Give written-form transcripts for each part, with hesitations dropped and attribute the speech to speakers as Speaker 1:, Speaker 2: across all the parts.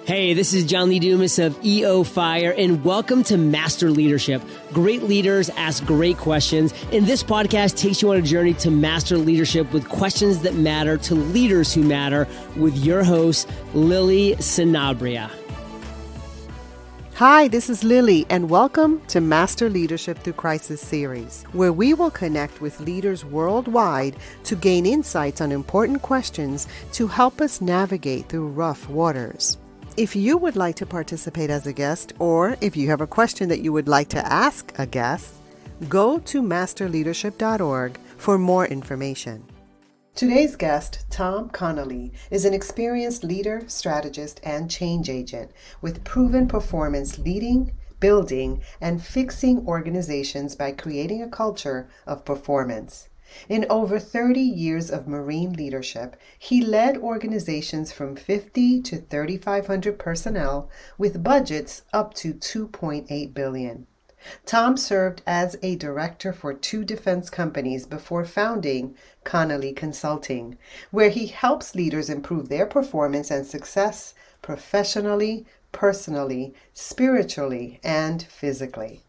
Speaker 1: Hey, this is John Lee Dumas of EO Fire, and welcome to Master Leadership. Great leaders ask great questions, and this podcast takes you on a journey to master leadership with questions that matter to leaders who matter with your host, Lily Sanabria.
Speaker 2: Hi, this is Lily, and welcome to Master Leadership Through Crisis series, where we will connect with leaders worldwide to gain insights on important questions to help us navigate through rough waters. If you would like to participate as a guest, or if you have a question that you would like to ask a guest, go to masterleadership.org for more information. Today's guest, Tom Connally, is an experienced leader, strategist, and change agent with proven performance leading, building, and fixing organizations by creating a culture of performance. In over 30 years of Marine leadership, he led organizations from 50 to 3,500 personnel with budgets up to $2.8 billion. Tom served as a director for 2 defense companies before founding Connally Consulting, where he helps leaders improve their performance and success professionally, personally, spiritually, and physically.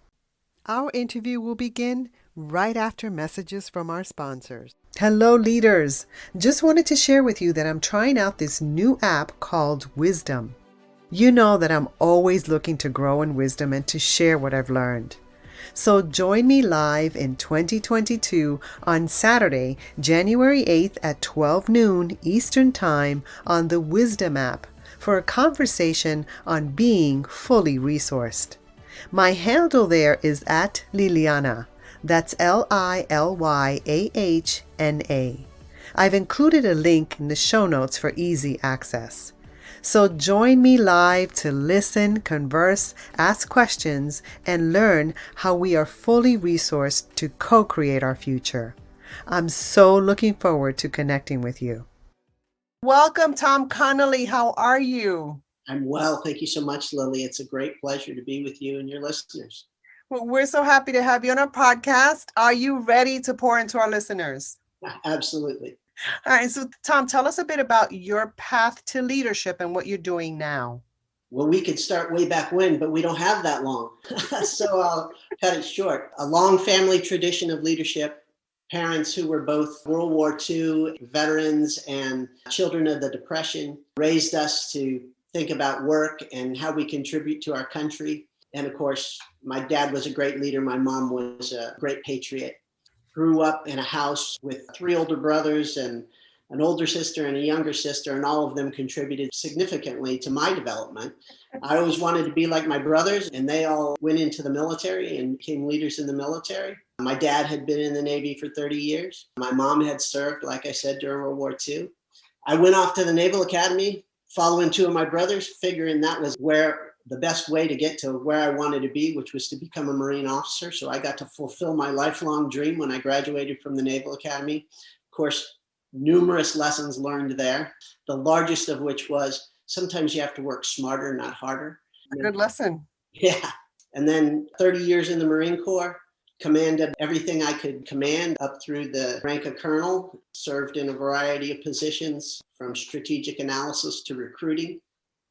Speaker 2: Our interview will begin right after messages from our sponsors. Hello, leaders. Just wanted to share with you that I'm trying out this new app called Wisdom. You know that I'm always looking to grow in wisdom and to share what I've learned. So join me live in 2022 on Saturday, January 8th at 12 noon Eastern Time on the Wisdom app for a conversation on being fully resourced. My handle there is at Liliana. That's Lilyahna. I've included a link in the show notes for easy access. So join me live to listen, converse, ask questions, and learn how we are fully resourced to co-create our future. I'm so looking forward to connecting with you. Welcome, Tom Connally. How are you?
Speaker 3: I'm well. Thank you so much, Lily. It's a great pleasure to be with you and your listeners.
Speaker 2: Well, we're so happy to have you on our podcast. Are you ready to pour into our listeners?
Speaker 3: Absolutely.
Speaker 2: All right. So, Tom, tell us a bit about your path to leadership and what you're doing now.
Speaker 3: Well, we could start way back when, but we don't have that long. So I'll cut it short. A long family tradition of leadership. Parents who were both World War II veterans and children of the Depression raised us to think about work and how we contribute to our country. And of course, my dad was a great leader. My mom was a great patriot. Grew up in a house with 3 older brothers and an older sister and a younger sister, and all of them contributed significantly to my development. I always wanted to be like my brothers, and they all went into the military and became leaders in the military. My dad had been in the Navy for 30 years. My mom had served, like I said, during World War II. I went off to the Naval Academy, following 2 of my brothers, figuring that was where the best way to get to where I wanted to be, which was to become a Marine officer. So I got to fulfill my lifelong dream when I graduated from the Naval Academy. Of course, numerous lessons learned there, the largest of which was sometimes you have to work smarter, not harder.
Speaker 2: A good lesson.
Speaker 3: Yeah. And then 30 years in the Marine Corps, commanded everything I could command up through the rank of colonel, served in a variety of positions from strategic analysis to recruiting.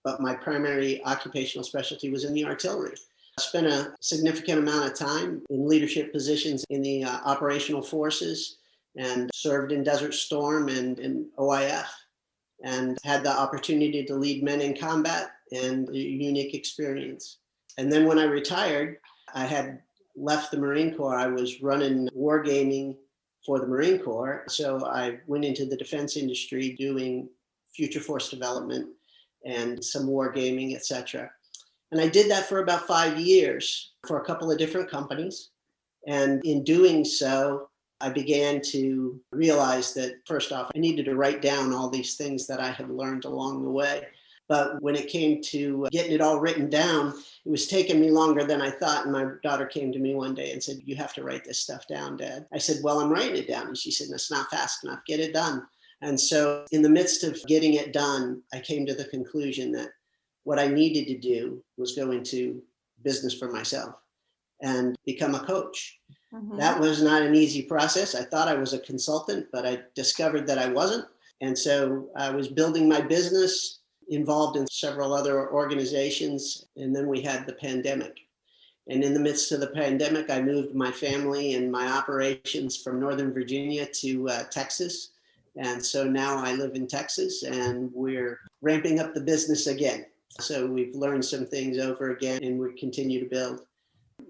Speaker 3: But my primary occupational specialty was in the artillery. I spent a significant amount of time in leadership positions in the operational forces and served in Desert Storm and in OIF and had the opportunity to lead men in combat and a unique experience. And then when I retired, I had left the Marine Corps. I was running wargaming for the Marine Corps. So I went into the defense industry doing future force development and some wargaming, etc. And I did that for about 5 years for a couple of different companies. And in doing so, I began to realize that first off, I needed to write down all these things that I had learned along the way. But when it came to getting it all written down, it was taking me longer than I thought. And my daughter came to me one day and said, "You have to write this stuff down, Dad." I said, "Well, I'm writing it down." And she said, "That's not fast enough. Get it done." And so in the midst of getting it done, I came to the conclusion that what I needed to do was go into business for myself and become a coach. Mm-hmm. That was not an easy process. I thought I was a consultant, but I discovered that I wasn't. And so I was building my business involved in several other organizations. And then we had the pandemic. And in the midst of the pandemic, I moved my family and my operations from Northern Virginia to Texas. And so now I live in Texas and we're ramping up the business again. So we've learned some things over again and we continue to build.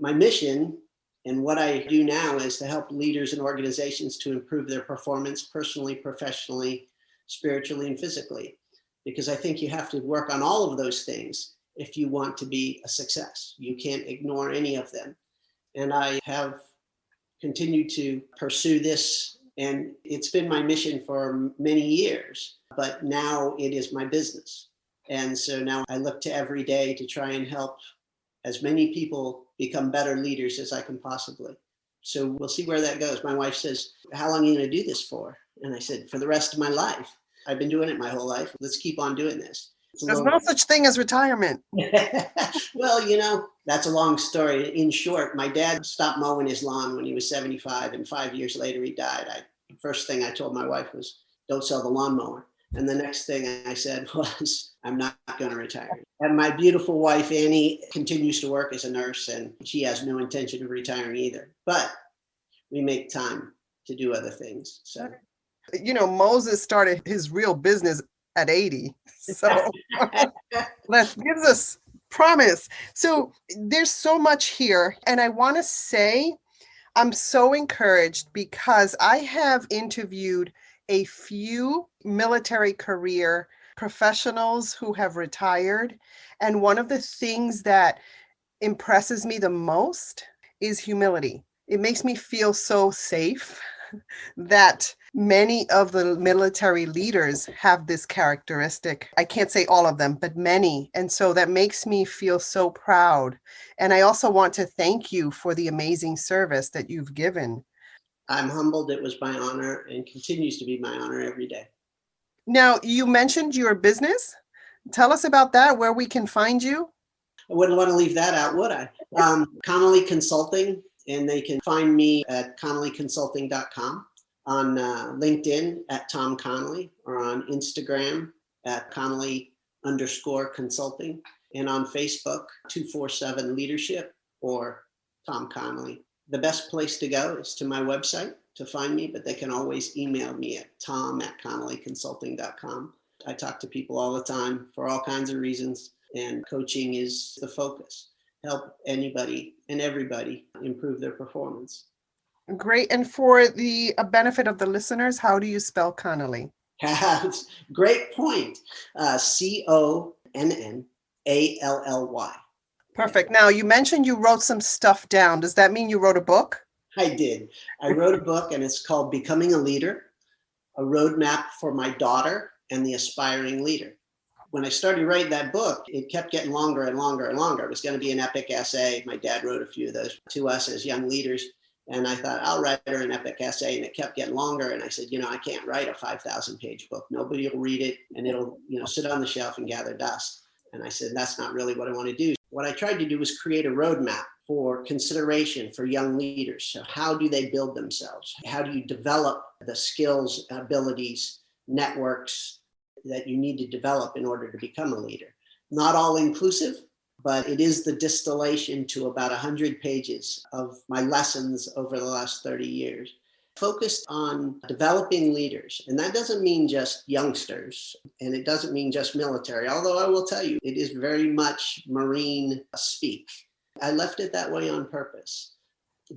Speaker 3: My mission and what I do now is to help leaders and organizations to improve their performance personally, professionally, spiritually, and physically. Because I think you have to work on all of those things if you want to be a success. You can't ignore any of them. And I have continued to pursue this, and it's been my mission for many years, but now it is my business. And so now I look to every day to try and help as many people become better leaders as I can possibly. So we'll see where that goes. My wife says, how long are you going to do this for? And I said, for the rest of my life. I've been doing it my whole life. Let's keep on doing this.
Speaker 2: There's no such thing as retirement.
Speaker 3: Well, that's a long story. In short, my dad stopped mowing his lawn when he was 75, and 5 years later he died. The first thing I told my wife was, don't sell the lawnmower. And the next thing I said was, I'm not going to retire. And my beautiful wife, Annie, continues to work as a nurse, and she has no intention of retiring either. But we make time to do other things. So,
Speaker 2: Moses started his real business at 80. So that gives us promise. So there's so much here. And I want to say I'm so encouraged because I have interviewed a few military career professionals who have retired. And one of the things that impresses me the most is humility. It makes me feel so safe that many of the military leaders have this characteristic. I can't say all of them, but many. And so that makes me feel so proud. And I also want to thank you for the amazing service that you've given.
Speaker 3: I'm humbled. It was my honor and continues to be my honor every day.
Speaker 2: Now, you mentioned your business. Tell us about that, where we can find you.
Speaker 3: I wouldn't want to leave that out, would I? Connally Consulting, and they can find me at ConnallyConsulting.com, on LinkedIn at Tom Connally, or on Instagram at Connally_consulting, and on Facebook, 247 Leadership or Tom Connally. The best place to go is to my website to find me, but they can always email me at tom@ConnallyConsulting.com. I talk to people all the time for all kinds of reasons, and coaching is the focus. Help anybody and everybody improve their performance.
Speaker 2: Great. And for the benefit of the listeners, how do you spell Connally?
Speaker 3: Great point. Connally.
Speaker 2: Perfect. Now, you mentioned you wrote some stuff down. Does that mean you wrote a book?
Speaker 3: I did. I wrote a book, and it's called Becoming a Leader, a roadmap for my daughter and the aspiring leader. When I started writing that book, it kept getting longer and longer and longer. It was going to be an epic essay. My dad wrote a few of those to us as young leaders. And I thought, I'll write her an epic essay. And it kept getting longer. And I said, I can't write a 5,000-page book. Nobody will read it, and it'll, sit on the shelf and gather dust. And I said, that's not really what I want to do. What I tried to do was create a roadmap for consideration for young leaders. So how do they build themselves? How do you develop the skills, abilities, networks that you need to develop in order to become a leader? Not all inclusive, but it is the distillation to about 100 pages of my lessons over the last 30 years, focused on developing leaders. And that doesn't mean just youngsters, and it doesn't mean just military, although I will tell you, it is very much Marine speak. I left it that way on purpose.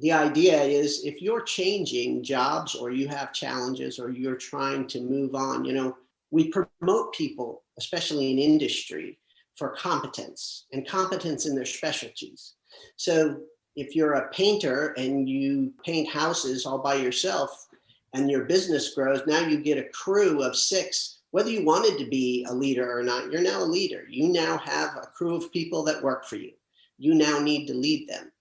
Speaker 3: The idea is if you're changing jobs or you have challenges or you're trying to move on, we promote people, especially in industry, for competence and competence in their specialties. So if you're a painter and you paint houses all by yourself and your business grows, now you get a crew of 6. Whether you wanted to be a leader or not, you're now a leader. You now have a crew of people that work for you. You now need to lead them.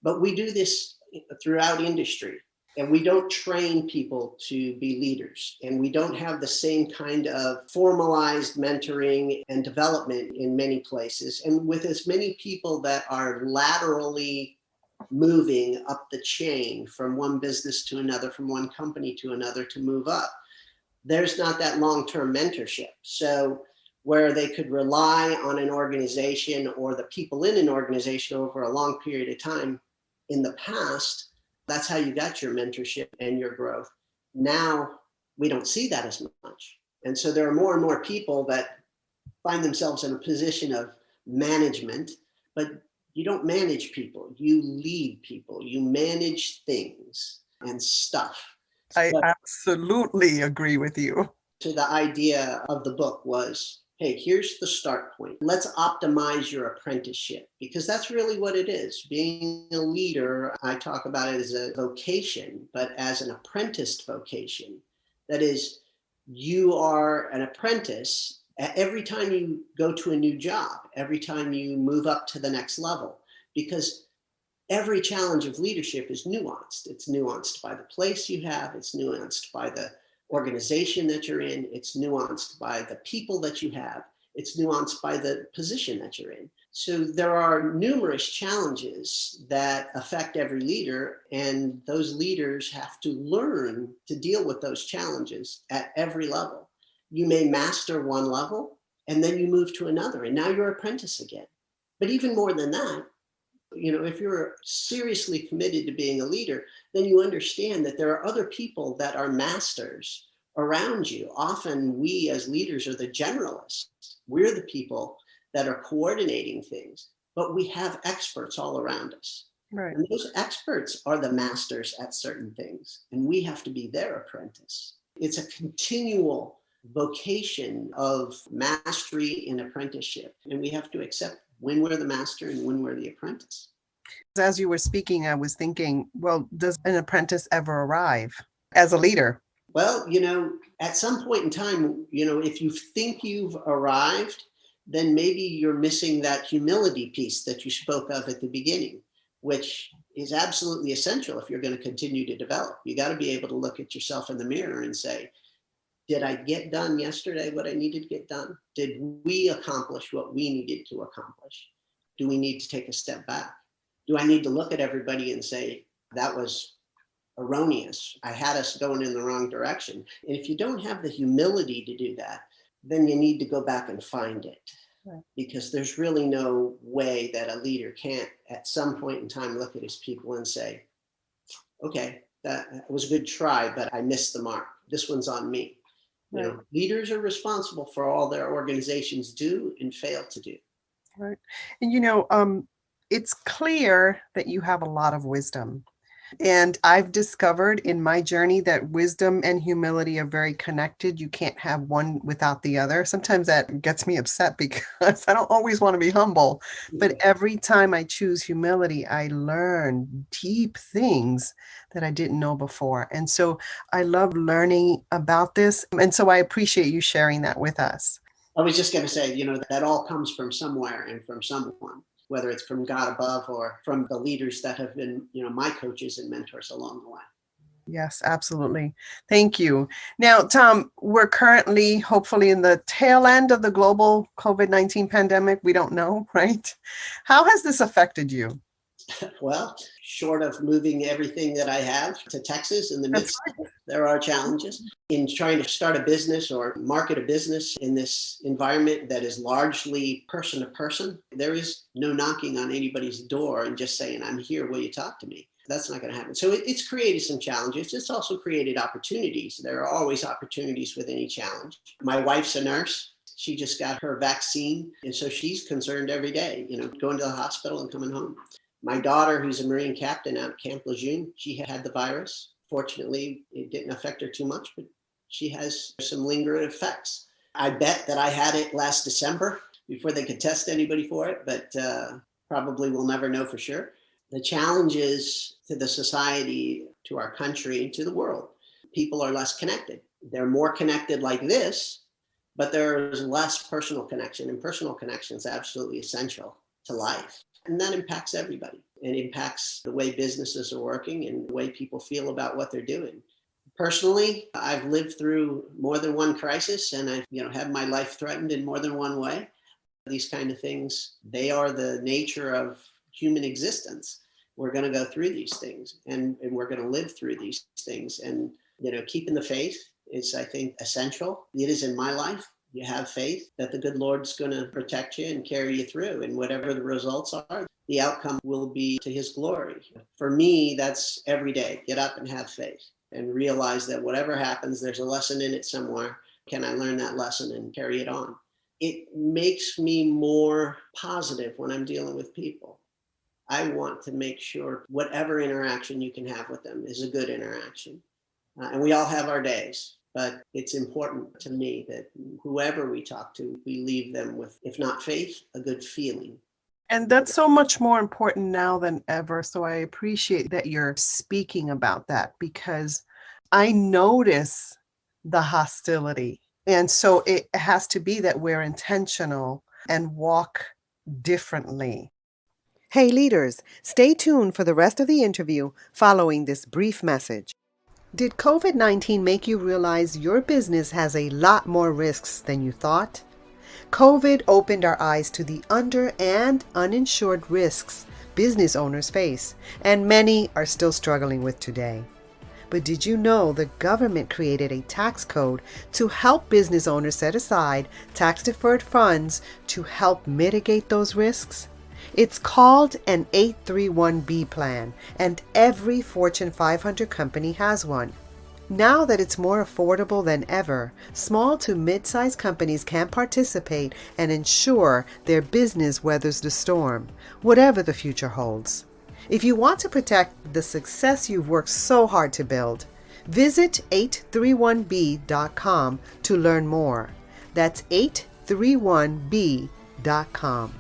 Speaker 3: But we do this throughout industry, and we don't train people to be leaders. And we don't have the same kind of formalized mentoring and development in many places. And with as many people that are laterally moving up the chain from one business to another, from one company to another to move up, there's not that long-term mentorship. So where they could rely on an organization or the people in an organization over a long period of time in the past. That's how you got your mentorship and your growth. Now we don't see that as much. And so there are more and more people that find themselves in a position of management, but you don't manage people, you lead people, you manage things and stuff.
Speaker 2: I
Speaker 3: But
Speaker 2: absolutely agree with you.
Speaker 3: so the idea of the book was, hey, here's the start point. Let's optimize your apprenticeship, because that's really what it is. Being a leader, I talk about it as a vocation, but as an apprenticed vocation. That is, you are an apprentice every time you go to a new job, every time you move up to the next level, because every challenge of leadership is nuanced. It's nuanced by the place you have, it's nuanced by the organization that you're in, it's nuanced by the people that you have, it's nuanced by the position that you're in. So there are numerous challenges that affect every leader, and those leaders have to learn to deal with those challenges at every level. You may master one level, and then you move to another, and now you're an apprentice again. But even more than that, if you're seriously committed to being a leader, then you understand that there are other people that are masters around you. Often we as leaders are the generalists. We're the people that are coordinating things, but we have experts all around us.
Speaker 2: Right.
Speaker 3: And those experts are the masters at certain things, and we have to be their apprentice. It's a continual vocation of mastery and apprenticeship, and we have to accept when we're the master and when we're the apprentice.
Speaker 2: As you were speaking, I was thinking, well, does an apprentice ever arrive as a leader?
Speaker 3: Well, at some point in time, if you think you've arrived, then maybe you're missing that humility piece that you spoke of at the beginning, which is absolutely essential if you're going to continue to develop. You got to be able to look at yourself in the mirror and say, did I get done yesterday what I needed to get done? Did we accomplish what we needed to accomplish? Do we need to take a step back? Do I need to look at everybody and say, that was erroneous? I had us going in the wrong direction. And if you don't have the humility to do that, then you need to go back and find it. Right. Because there's really no way that a leader can't at some point in time look at his people and say, okay, that was a good try, but I missed the mark. This one's on me. Right. Leaders are responsible for all their organizations do and fail to do.
Speaker 2: Right. And it's clear that you have a lot of wisdom. And I've discovered in my journey that wisdom and humility are very connected. You can't have one without the other. Sometimes that gets me upset because I don't always want to be humble. But every time I choose humility, I learn deep things that I didn't know before. And so I love learning about this. And so I appreciate you sharing that with us.
Speaker 3: I was just going to say, that all comes from somewhere and from someone, whether it's from God above or from the leaders that have been, my coaches and mentors along the way.
Speaker 2: Yes, absolutely. Thank you. Now, Tom, we're currently hopefully in the tail end of the global COVID-19 pandemic. We don't know, right? How has this affected you?
Speaker 3: Well, short of moving everything that I have to Texas in the midst, there are challenges in trying to start a business or market a business in this environment that is largely person to person. There is no knocking on anybody's door and just saying, I'm here, will you talk to me? That's not going to happen. So it's created some challenges. It's also created opportunities. There are always opportunities with any challenge. My wife's a nurse. She just got her vaccine. And so she's concerned every day, going to the hospital and coming home. My daughter, who's a Marine captain out at Camp Lejeune, she had the virus. Fortunately, it didn't affect her too much, but she has some lingering effects. I bet that I had it last December before they could test anybody for it, but probably we'll never know for sure. The challenges to the society, to our country, to the world, people are less connected. They're more connected like this, but there's less personal connection, and personal connection is absolutely essential to life. And that impacts everybody. It impacts the way businesses are working and the way people feel about what they're doing. Personally, I've lived through more than one crisis, and I've had my life threatened in more than one way. These kind of things, they are the nature of human existence. We're going to go through these things, and we're going to live through these things. And keeping the faith is, I think, essential. It is in my life, You have faith that the good Lord's going to protect you and carry you through. And whatever the results are, the outcome will be to his glory. For me, that's every day. Get up and have faith and realize that whatever happens, there's a lesson in it somewhere. Can I learn that lesson and carry it on? It makes me more positive when I'm dealing with people. I want to make sure whatever interaction you can have with them is a good interaction. And we all have our days, but it's important to me that whoever we talk to, we leave them with, if not faith, a good feeling.
Speaker 2: And that's so much more important now than ever. So I appreciate that you're speaking about that, because I notice the hostility. And so it has to be that we're intentional and walk differently. Hey, leaders, stay tuned for the rest of the interview following this brief message. Did COVID-19 make you realize your business has a lot more risks than you thought? COVID opened our eyes to the under and uninsured risks business owners face, and many are still struggling with today. But did you know the government created a tax code to help business owners set aside tax-deferred funds to help mitigate those risks? It's called an 831B plan, and every Fortune 500 company has one. Now that it's more affordable than ever, small to mid-sized companies can participate and ensure their business weathers the storm, whatever the future holds. If you want to protect the success you've worked so hard to build, visit 831b.com to learn more. That's 831b.com.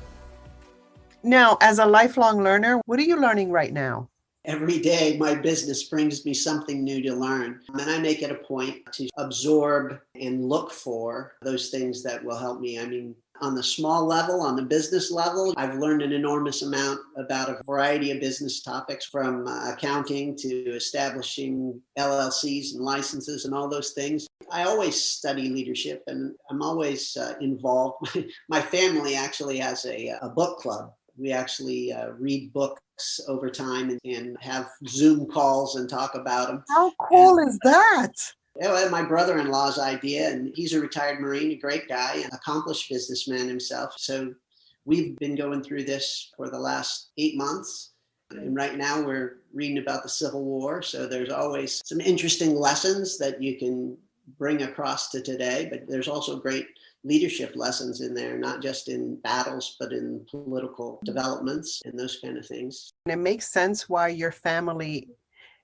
Speaker 2: Now, as a lifelong learner, what are you learning right now?
Speaker 3: Every day, my business brings me something new to learn. And I make it a point to absorb and look for those things that will help me. I mean, on the small level, on the business level, I've learned an enormous amount about a variety of business topics, from accounting to establishing LLCs and licenses and all those things. I always study leadership, and I'm always involved. My family actually has a book club. We actually read books over time and have Zoom calls and talk about them.
Speaker 2: How cool is that?
Speaker 3: It was my brother-in-law's idea, and he's a retired Marine, a great guy, an accomplished businessman himself. So we've been going through this for the last 8 months. And right now we're reading about the Civil War. So there's always some interesting lessons that you can bring across to today, but there's also great leadership lessons in there, not just in battles, but in political developments and those kind of things.
Speaker 2: And it makes sense why your family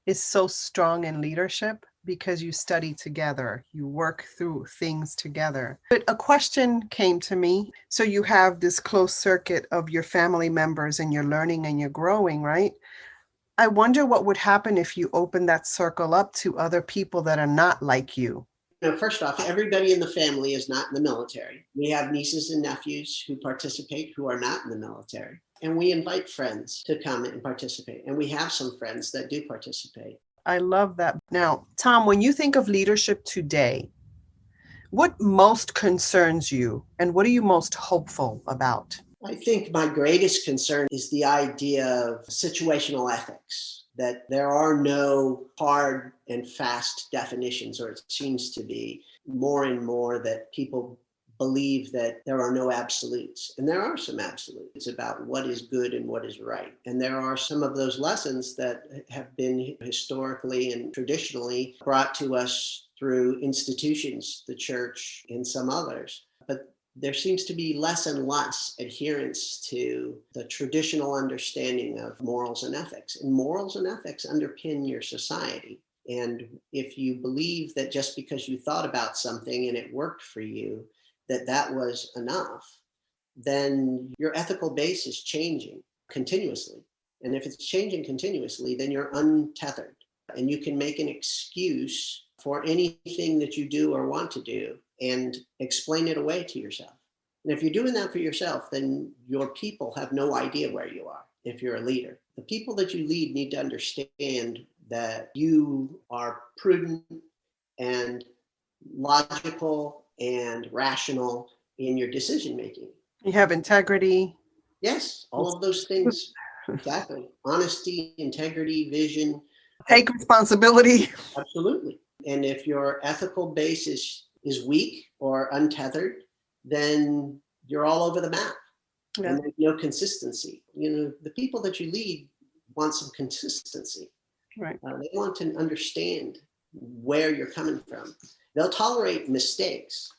Speaker 2: is so strong in leadership, because you study together, you work through things together. But a question came to me. So you have this close circuit of your family members, and you're learning and you're growing, right? I wonder what would happen if you open that circle up to other people that are not like you.
Speaker 3: First off, everybody in the family is not in the military. We have nieces and nephews who participate who are not in the military. And we invite friends to come and participate. And we have some friends that do participate.
Speaker 2: I love that. Now, Tom, when you think of leadership today, what most concerns you and what are you most hopeful about?
Speaker 3: I think my greatest concern is the idea of situational ethics, that there are no hard and fast definitions, or it seems to be more and more that people believe that there are no absolutes. And there are some absolutes about what is good and what is right. And there are some of those lessons that have been historically and traditionally brought to us through institutions, the church and some others. But there seems to be less and less adherence to the traditional understanding of morals and ethics. And morals and ethics underpin your society. And if you believe that just because you thought about something and it worked for you, that was enough, then your ethical base is changing continuously. And if it's changing continuously, then you're untethered. And you can make an excuse for anything that you do or want to do and explain it away to yourself. And if you're doing that for yourself, then your people have no idea where you are if you're a leader. The people that you lead need to understand that you are prudent and logical and rational in your decision making.
Speaker 2: You have integrity.
Speaker 3: Yes, all of those things. Exactly. Honesty, integrity, vision.
Speaker 2: Take responsibility.
Speaker 3: Absolutely. And if your ethical base is is weak or untethered, then you're all over the map.
Speaker 2: Yeah.
Speaker 3: And there's no consistency. The people that you lead want some consistency.
Speaker 2: Right.
Speaker 3: They want to understand where you're coming from. They'll tolerate mistakes,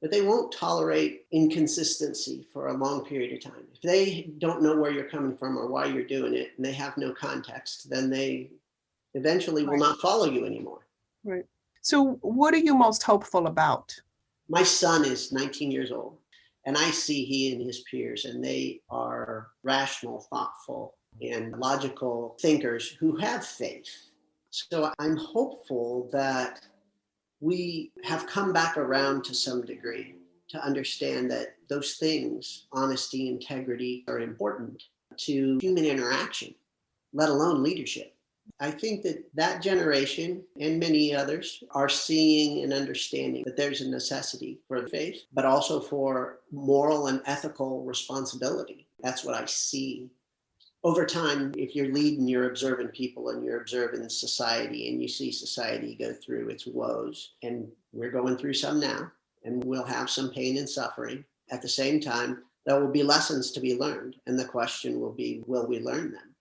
Speaker 3: but they won't tolerate inconsistency for a long period of time. If they don't know where you're coming from or why you're doing it, and they have no context, then they eventually will not follow you anymore.
Speaker 2: Right. So what are you most hopeful about?
Speaker 3: My son is 19 years old, and I see he and his peers, and they are rational, thoughtful, and logical thinkers who have faith. So I'm hopeful that we have come back around to some degree to understand that those things, honesty, integrity, are important to human interaction, let alone leadership. I think that generation and many others are seeing and understanding that there's a necessity for faith, but also for moral and ethical responsibility. That's what I see. Over time, if you're leading, you're observing people and you're observing society, and you see society go through its woes. And we're going through some now, and we'll have some pain and suffering. At the same time, there will be lessons to be learned. And the question will be, will we learn them?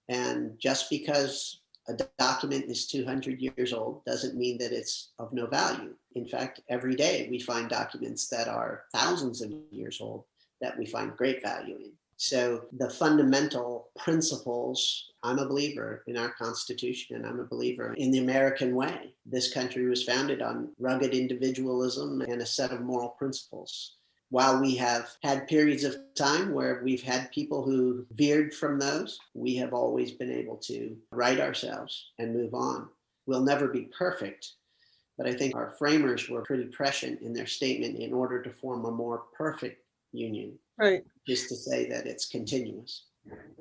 Speaker 3: And just because a document is 200 years old doesn't mean that it's of no value. In fact, every day we find documents that are thousands of years old that we find great value in. So the fundamental principles, I'm a believer in our Constitution, and I'm a believer in the American way. This country was founded on rugged individualism and a set of moral principles. While we have had periods of time where we've had people who veered from those, we have always been able to right ourselves and move on. We'll never be perfect, but I think our framers were pretty prescient in their statement in order to form a more perfect union.
Speaker 2: Right.
Speaker 3: Just to say that it's continuous.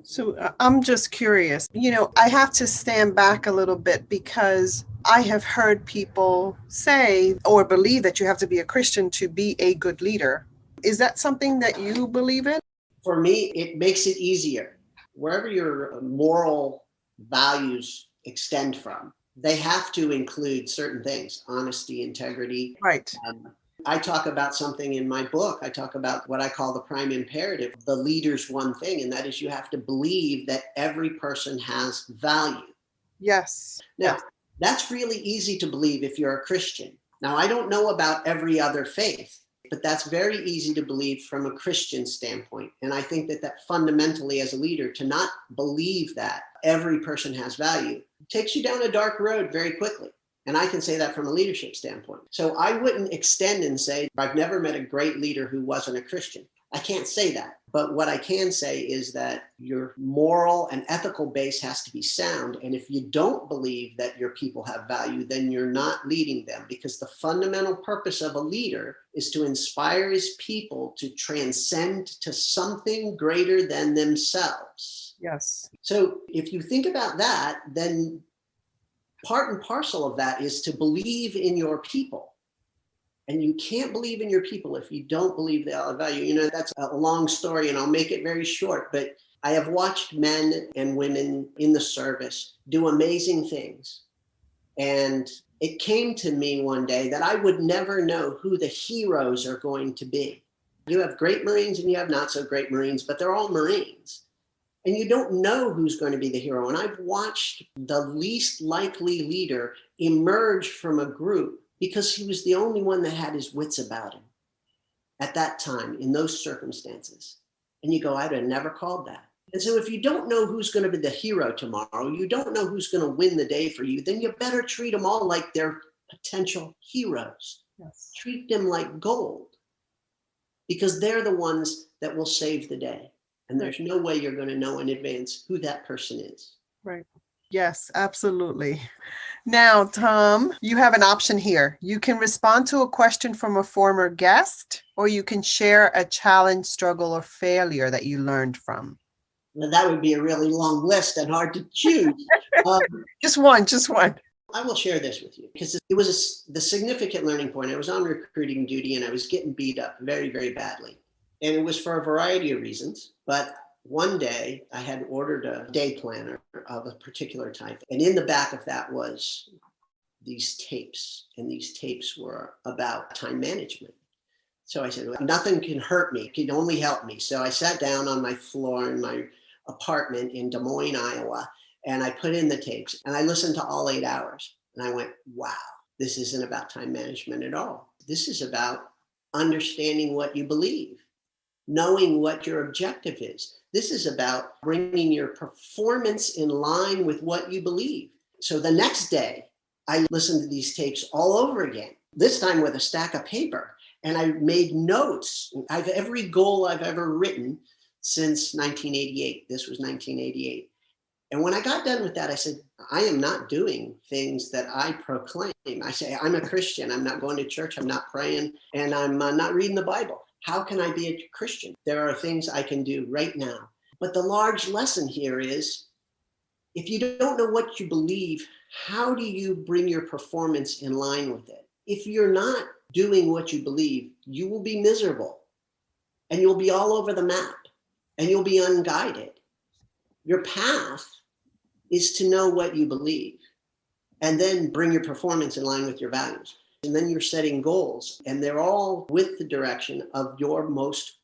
Speaker 2: So I'm just curious, I have to stand back a little bit because I have heard people say or believe that you have to be a Christian to be a good leader. Is that something that you believe in?
Speaker 3: For me, it makes it easier. Wherever your moral values extend from, they have to include certain things: honesty, integrity.
Speaker 2: Right.
Speaker 3: I talk about something in my book. I talk about what I call the prime imperative, the leader's one thing, and that is you have to believe that every person has value.
Speaker 2: Yes.
Speaker 3: Now, that's really easy to believe if you're a Christian. Now, I don't know about every other faith, but that's very easy to believe from a Christian standpoint. And I think that fundamentally, as a leader, to not believe that every person has value takes you down a dark road very quickly. And I can say that from a leadership standpoint. So I wouldn't extend and say, I've never met a great leader who wasn't a Christian. I can't say that. But what I can say is that your moral and ethical base has to be sound. And if you don't believe that your people have value, then you're not leading them, because the fundamental purpose of a leader is to inspire his people to transcend to something greater than themselves.
Speaker 2: Yes.
Speaker 3: So if you think about that, then part and parcel of that is to believe in your people. And you can't believe in your people if you don't believe they have value. That's a long story, and I'll make it very short, but I have watched men and women in the service do amazing things. And it came to me one day that I would never know who the heroes are going to be. You have great Marines and you have not so great Marines, but they're all Marines. And you don't know who's going to be the hero. And I've watched the least likely leader emerge from a group because he was the only one that had his wits about him at that time in those circumstances. And you go, I'd have never called that. And so if you don't know who's going to be the hero tomorrow, you don't know who's going to win the day for you, then you better treat them all like they're potential heroes.
Speaker 2: Yes.
Speaker 3: Treat them like gold, because they're the ones that will save the day. And there's no way you're going to know in advance who that person is.
Speaker 2: Right. Yes, absolutely. Now, Tom, you have an option here. You can respond to a question from a former guest, or you can share a challenge, struggle, or failure that you learned from.
Speaker 3: Well, that would be a really long list and hard to choose.
Speaker 2: Just one.
Speaker 3: I will share this with you because it was the significant learning point. I was on recruiting duty and I was getting beat up very, very badly. And it was for a variety of reasons. But one day I had ordered a day planner of a particular type. And in the back of that was these tapes, and these tapes were about time management. So I said, well, nothing can hurt me, it can only help me. So I sat down on my floor in my apartment in Des Moines, Iowa, and I put in the tapes and I listened to all 8 hours. And I went, wow, this isn't about time management at all. This is about understanding what you believe, knowing what your objective is. This is about bringing your performance in line with what you believe. So the next day, I listened to these tapes all over again, this time with a stack of paper. And I made notes. I've every goal I've ever written since 1988. This was 1988. And when I got done with that, I said, I am not doing things that I proclaim. I say, I'm a Christian. I'm not going to church. I'm not praying. And I'm not reading the Bible. How can I be a Christian? There are things I can do right now. But the large lesson here is, if you don't know what you believe, how do you bring your performance in line with it? If you're not doing what you believe, you will be miserable and you'll be all over the map and you'll be unguided. Your path is to know what you believe and then bring your performance in line with your values. And then you're setting goals, and they're all with the direction of your most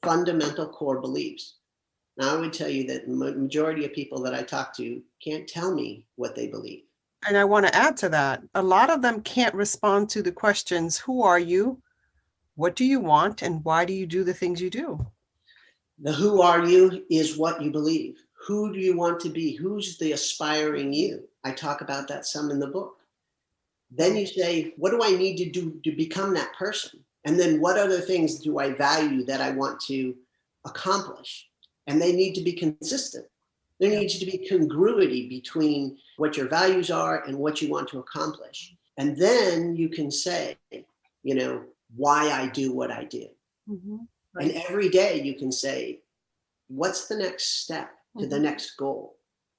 Speaker 3: fundamental core beliefs. Now, I would tell you that the majority of people that I talk to can't tell me what they believe.
Speaker 2: And I want to add to that, a lot of them can't respond to the questions, who are you? What do you want? And why do you do the things you do?
Speaker 3: The who are you is what you believe. Who do you want to be? Who's the aspiring you? I talk about that some in the book. Then you say, what do I need to do to become that person? And then what other things do I value that I want to accomplish? And they need to be consistent. There needs to be congruity between what your values are and what you want to accomplish. And then you can say, why I do what I do. Mm-hmm. Right. And every day you can say, what's the next step to the next goal?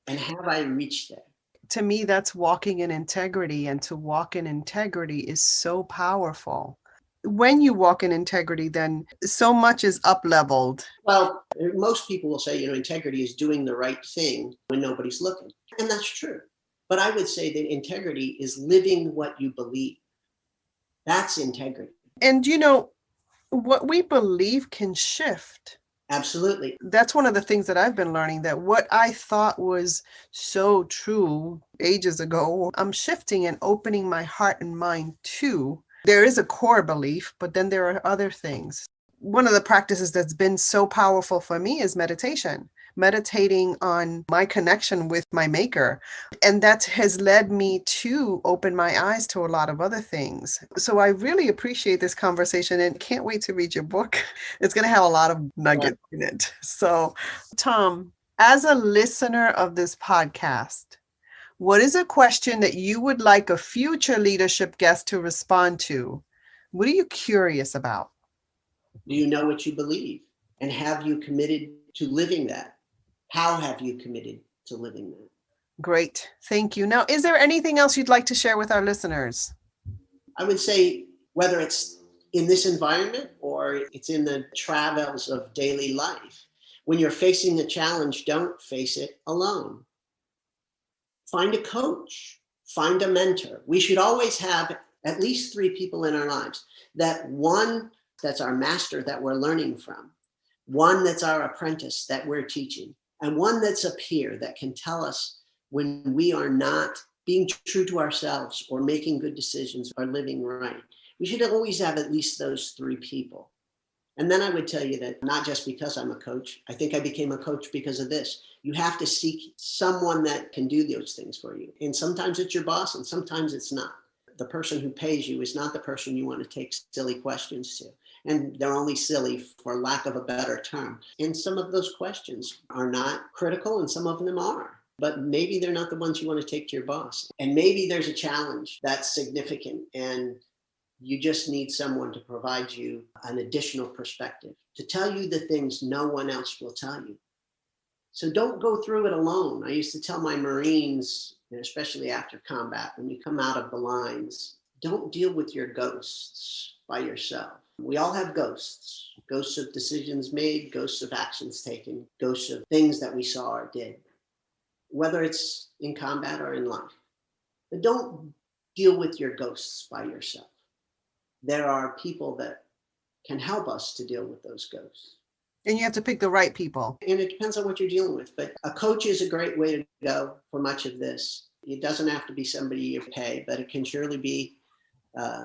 Speaker 3: And have I reached there? To me, that's walking in integrity. And to walk in integrity is so powerful. When you walk in integrity, then so much is up-leveled. Well, most people will say, integrity is doing the right thing when nobody's looking. And that's true. But I would say that integrity is living what you believe. That's integrity. And what we believe can shift. Absolutely. That's one of the things that I've been learning, that what I thought was so true ages ago, I'm shifting and opening my heart and mind to. There is a core belief, but then there are other things. One of the practices that's been so powerful for me is meditation. Meditating on my connection with my maker. And that has led me to open my eyes to a lot of other things. So I really appreciate this conversation and can't wait to read your book. It's going to have a lot of nuggets in it. So, Tom, as a listener of this podcast, what is a question that you would like a future leadership guest to respond to? What are you curious about? Do you know what you believe? And have you committed to living that? How have you committed to living that? Great. Thank you. Now, is there anything else you'd like to share with our listeners? I would say, whether it's in this environment or it's in the travels of daily life, when you're facing a challenge, don't face it alone. Find a coach, find a mentor. We should always have at least 3 people in our lives. That one that's our master that we're learning from, one that's our apprentice that we're teaching, and one that's a peer that can tell us when we are not being true to ourselves or making good decisions or living right. We should always have at least those 3 people. And then I would tell you that not just because I'm a coach, I think I became a coach because of this. You have to seek someone that can do those things for you. And sometimes it's your boss and sometimes it's not. The person who pays you is not the person you want to take silly questions to. And they're only silly for lack of a better term. And some of those questions are not critical and some of them are. But maybe they're not the ones you want to take to your boss. And maybe there's a challenge that's significant and you just need someone to provide you an additional perspective, to tell you the things no one else will tell you. So don't go through it alone. I used to tell my Marines, especially after combat, when you come out of the lines, don't deal with your ghosts by yourself. We all have ghosts of decisions made, ghosts of actions taken, ghosts of things that we saw or did, whether it's in combat or in life. But don't deal with your ghosts by yourself. There are people that can help us to deal with those ghosts.
Speaker 2: And you have to pick the right people.
Speaker 3: And it depends on what you're dealing with. But a coach is a great way to go for much of this. It doesn't have to be somebody you pay, but it can surely be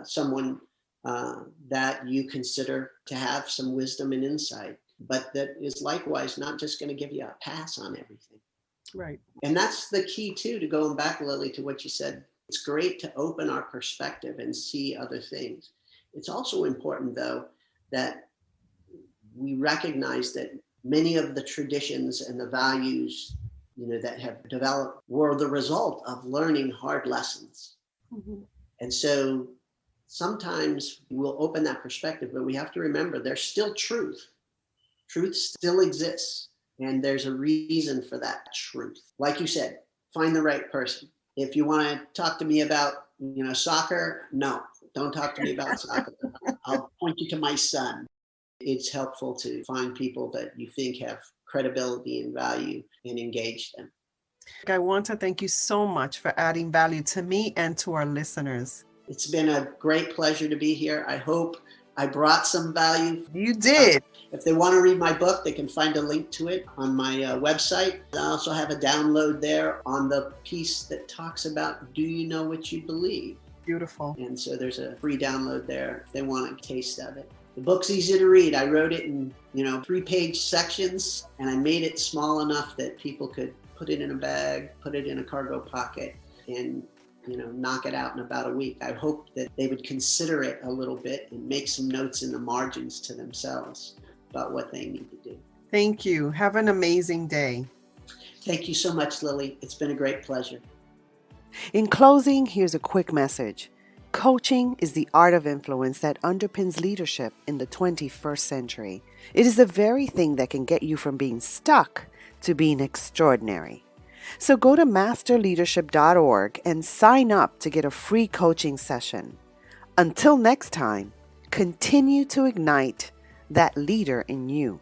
Speaker 3: someone that you consider to have some wisdom and insight, but that is likewise not just going to give you a pass on everything.
Speaker 2: Right.
Speaker 3: And that's the key too, to going back, Lily, to what you said. It's great to open our perspective and see other things. It's also important, though, that we recognize that many of the traditions and the values, that have developed were the result of learning hard lessons. Mm-hmm. And so sometimes we'll open that perspective, but we have to remember there's still truth. Truth still exists, and there's a reason for that truth. Like you said, find the right person. If you want to talk to me about, soccer, no, don't talk to me about soccer. I'll point you to my son. It's helpful to find people that you think have credibility and value and engage them.
Speaker 2: I want to thank you so much for adding value to me and to our listeners.
Speaker 3: It's been a great pleasure to be here. I hope I brought some value.
Speaker 2: You did.
Speaker 3: If they want to read my book, they can find a link to it on my website. I also have a download there on the piece that talks about, do you know what you believe?
Speaker 2: Beautiful.
Speaker 3: And so there's a free download there if they want a taste of it. The book's easy to read. I wrote it in, 3-page sections, and I made it small enough that people could put it in a bag, put it in a cargo pocket, and, knock it out in about a week. I hope that they would consider it a little bit and make some notes in the margins to themselves about what they need to do.
Speaker 2: Thank you. Have an amazing day.
Speaker 3: Thank you so much, Lily. It's been a great pleasure.
Speaker 2: In closing, here's a quick message. Coaching is the art of influence that underpins leadership in the 21st century. It is the very thing that can get you from being stuck to being extraordinary. So go to masterleadership.org and sign up to get a free coaching session. Until next time, continue to ignite that leader in you.